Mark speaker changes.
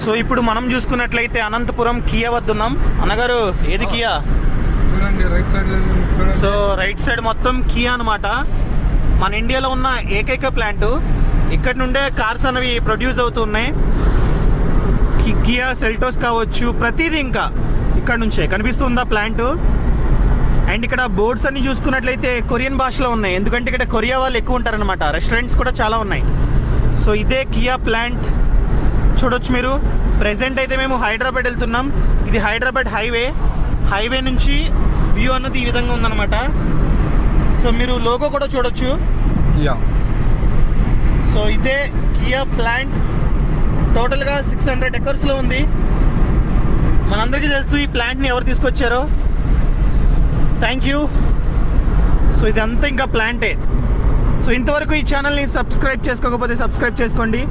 Speaker 1: So ఇప్పుడు మనం చూసుకున్నట్లయితే అనంతపురం కియా వద్ద ఉన్నాం. అన్నగారు ఏది కియా?
Speaker 2: చూడండి right side.
Speaker 1: So right side మొత్తం కియా అనమాట. మన ఇండియాలో ఉన్న ఏకైక ప్లాంట్. ఇక్కడ నుండే కార్స్ అనేవి ప్రొడ్యూస్ అవుతున్నాయి. కియా సెల్టోస్ కావచ్చు, ప్రతిదీ ఇంకా ఇక్కడ నుంచే కనిపిస్తుందా ప్లాంట్. అండ్ ఇక్కడ బోర్డ్స్ అన్ని చూసుకున్నట్లయితే కొరియన్ భాషలో ఉన్నాయి, ఎందుకంటే ఇక్కడ కొరియా వాళ్ళు ఎక్కువ ఉంటారనమాట. రెస్టారెంట్స్ కూడా చాలా ఉన్నాయి. సో ఇదే కియా ప్లాంట్ చూడొచ్చు మీరు. ప్రెసెంట్ అయితే మేము హైదరాబాద్ వెళ్తున్నాం. ఇది హైదరాబాద్ హైవే నుంచి వ్యూ అన్నది ఈ విధంగా ఉందన్నమాట. సో మీరు లోగో కూడా చూడొచ్చు.
Speaker 2: కియా.
Speaker 1: సో ఇదే కియా ప్లాంట్. టోటల్గా 600 ఎకర్స్లో ఉంది. మనందరికీ తెలుసు ఈ ప్లాంట్ని ఎవరు తీసుకొచ్చారో. Thank you. సో ఇదంతా ఇంకా ప్లాంటే. సో ఇంతవరకు ఈ ఛానల్ని సబ్స్క్రైబ్ చేసుకోకపోతే సబ్స్క్రైబ్ చేసుకోండి.